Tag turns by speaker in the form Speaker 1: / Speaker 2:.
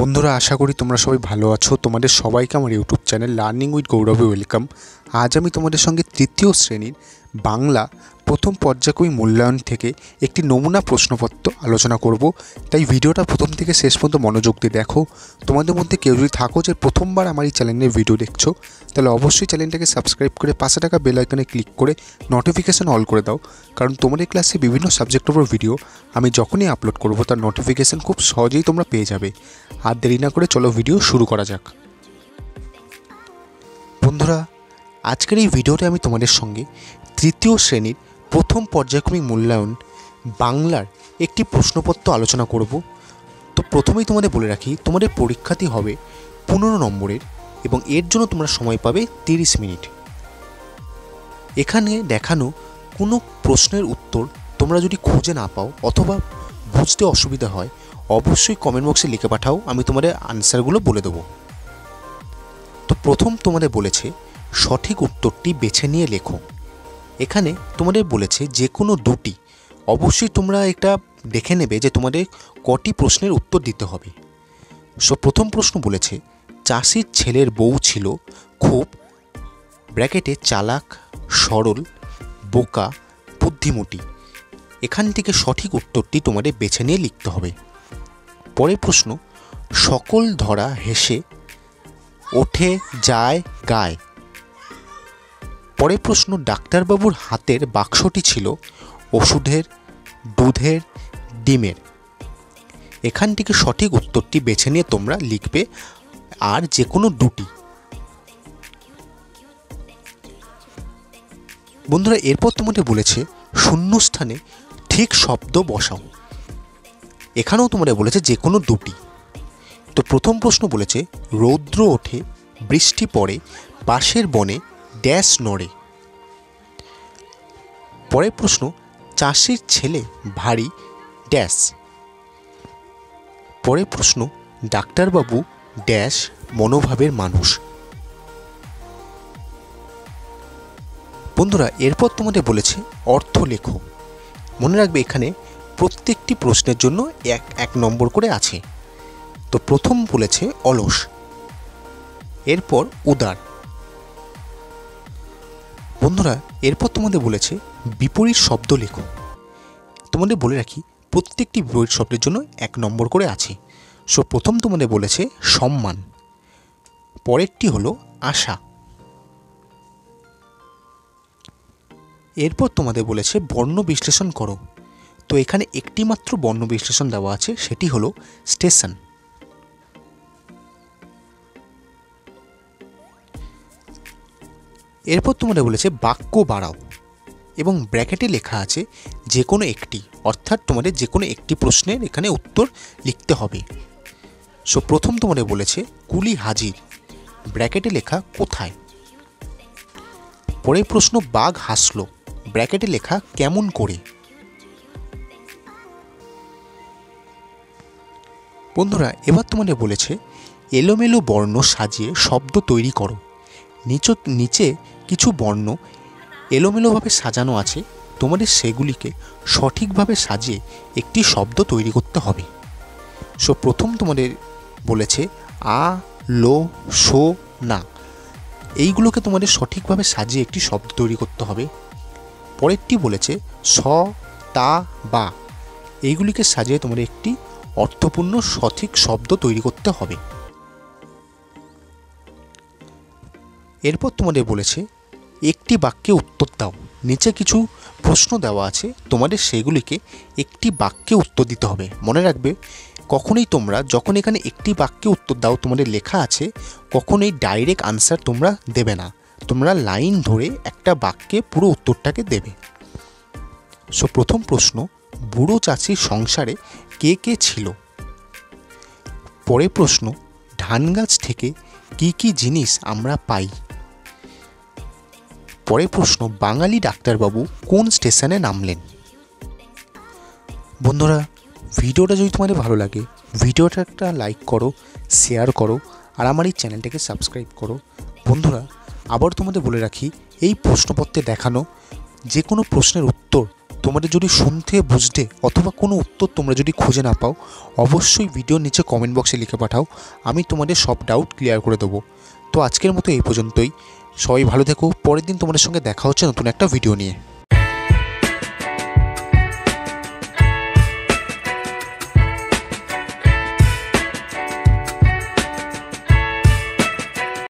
Speaker 1: বন্ধুরা আশা করি তোমরা সবাই ভালো আছো। তোমাদের সবাইকে আমার ইউটিউব চ্যানেল লার্নিং উইথ গৌরবে ওয়েলকাম। আজ আমি তোমাদের সঙ্গে তৃতীয় শ্রেণীর বাংলা প্রথম পর্যায়ক্রমিক মূল্যায়ন থেকে একটি নমুনা প্রশ্নপত্র আলোচনা করব। তাই ভিডিওটা প্রথম থেকে শেষ পর্যন্ত মনোযোগ দিয়ে দেখো। তোমাদের মধ্যে কেউ যদি থাকো যে প্রথমবার আমার এই চ্যানেলের ভিডিও দেখছো, তাহলে অবশ্যই চ্যানেলটাকে সাবস্ক্রাইব করে পাশে থাকা বেল আইকনে ক্লিক করে নোটিফিকেশন অল করে দাও, কারণ তোমাদের ক্লাসে বিভিন্ন সাবজেক্টের উপর ভিডিও আমি যখনই আপলোড করব তার নোটিফিকেশন খুব সহজেই তোমরা পেয়ে যাবে। আর দেরি না করে চলো ভিডিও শুরু করা যাক। বন্ধুরা, আজকের এই ভিডিওতে আমি তোমাদের সঙ্গে তৃতীয় শ্রেণীর প্রথম পর্যায়ক্রমিক মূল্যায়ন বাংলার একটি প্রশ্নপত্র আলোচনা করব। তো প্রথমেই তোমাদের বলে রাখি, তোমাদের পরীক্ষাটি হবে 15 নম্বরের এবং এর জন্য তোমরা সময় পাবে 30 মিনিট। এখানে দেখানো কোনো প্রশ্নের উত্তর তোমরা যদি খুঁজে না পাও অথবা বুঝতে অসুবিধা হয়, অবশ্যই কমেন্ট বক্সে লিখে পাঠাও, আমি তোমাদের আনসারগুলো বলে দেবো। তো প্রথম তোমাদের বলেছে সঠিক উত্তরটি বেছে নিয়ে লেখো। এখানে তোমাদের বলেছে যে কোনো দুটি, অবশ্যই তোমরা এটা দেখে নেবে যে তোমাদের কটি প্রশ্নের উত্তর দিতে হবে। প্রথম প্রশ্ন বলেছে চাষির ছেলের বউ ছিল খুব ব্র্যাকেটে চালাক, সরল, বোকা, বুদ্ধিমতী। এখান থেকে সঠিক উত্তরটি তোমাদের বেছে নিয়ে লিখতে হবে। পরের প্রশ্ন সকল ধরা হেসে ওঠে যায় গায়। পরের প্রশ্ন ডাক্তারবাবুর হাতের বাক্সটি ছিল ওষুধের, দুধের, ডিমের। এখান থেকে সঠিক উত্তরটি বেছে নিয়ে তোমরা লিখবে আর যে কোনো দুটি। বন্ধুরা, এরপর তোমাদের বলেছে শূন্যস্থানে ঠিক শব্দ বসাও। এখানেও তোমাদের বলেছে যে কোনো দুটি। তো প্রথম প্রশ্ন বলেছে রৌদ্র ওঠে, বৃষ্টি পড়ে, বাঁশের বনে ড্যাশ নড়ে। পরের প্রশ্ন চাষির ছেলে ভারী ড্যাশ। পরের প্রশ্ন ডাক্তারবাবু ড্যাশ মনোভাবের মানুষ। বন্ধুরা, এরপর তোমাদের বলেছে অর্থ লেখো। মনে রাখবে এখানে প্রত্যেকটি প্রশ্নের জন্য এক নম্বর করে আছে। তো প্রথম বলেছে অলস, এরপর উদার। বন্ধুরা, এরপর তোমাদের বলেছে বিপরীত শব্দ লেখো। তোমাদের বলে রাখি প্রত্যেকটি বিপরীত শব্দের জন্য 1 নম্বর করে আছে। প্রথম তোমাদের বলেছে সম্মান, পরেরটি হলো আশা। এরপর তোমাদের বলেছে বর্ণ বিশ্লেষণ করো। তো এখানে একটি মাত্র বর্ণ বিশ্লেষণ দেওয়া আছে, সেটি হলো স্টেশন। এরপর তোমাদের বলেছে বাক্য বাড়াও এবং ব্র্যাকেটে লেখা আছে যে কোনো একটি, অর্থাৎ তোমাদের যে কোনো একটি প্রশ্নের এখানে উত্তর লিখতে হবে। প্রথম তোমাদের বলেছে কুলি হাজির, ব্র্যাকেটে লেখা কোথায়। পরের প্রশ্ন বাঘ হাসলো, ব্র্যাকেটে লেখা কেমন করে। বন্ধুরা, এবার তোমাদের বলেছে এলোমেলো বর্ণ সাজিয়ে শব্দ তৈরি করো। নিচে কিছু বর্ণ এলোমেলোভাবে সাজানো আছে, তোমাদের সেগুলিকে সঠিকভাবে সাজিয়ে একটি শব্দ তৈরি করতে হবে। প্রথম তোমাদের বলেছে আ, লো, শো, না। এইগুলোকে তোমাদের সঠিকভাবে সাজিয়ে একটি শব্দ তৈরি করতে হবে। পরেরটি বলেছে স, তা, বা। এইগুলিকে সাজিয়ে তোমাদের একটি অর্থপূর্ণ সঠিক শব্দ তৈরি করতে হবে। এরপর তোমাদের বলেছে একটি বাক্যে উত্তর দাও। নিচে কিছু প্রশ্ন দেওয়া আছে, তোমাদের সেগুলিকে একটি বাক্যে উত্তর দিতে হবে। মনে রাখবে কখনোই তোমরা যখন এখানে একটি বাক্যে উত্তর দাও তোমাদের লেখা আছে, কখনোই ডাইরেক্ট আনসার তোমরা দেবে না, তোমরা লাইন ধরে একটা বাক্যে পুরো উত্তরটাকে দেবে। প্রথম প্রশ্ন বুড়ো চাষির সংসারে কে কে ছিল। পরের প্রশ্ন ধান গাছ থেকে কি কি জিনিস আমরা পাই। পরের প্রশ্ন বাঙালি ডাক্তারবাবু কোন স্টেশনে নামলেন। বন্ধুরা, ভিডিওটা যদি তোমাদের ভালো লাগে ভিডিওটা একটা লাইক করো, শেয়ার করো আর আমার এই চ্যানেলটাকে সাবস্ক্রাইব করো। বন্ধুরা, আবার তোমাদের বলে রাখি এই প্রশ্নপত্রে দেখানো যে কোনো প্রশ্নের উত্তর তোমাদের যদি শুনতে বুঝতে অথবা কোনো উত্তর তোমরা যদি খুঁজে না পাও, অবশ্যই ভিডিওর নিচে কমেন্ট বক্সে লিখে পাঠাও, আমি তোমাদের সব ডাউট ক্লিয়ার করে দেবো। তো আজকের মতো এই পর্যন্তই। সবাই ভালো থেকো। পরের দিন তোমাদের সঙ্গে দেখা হচ্ছে নতুন একটা ভিডিও নিয়ে।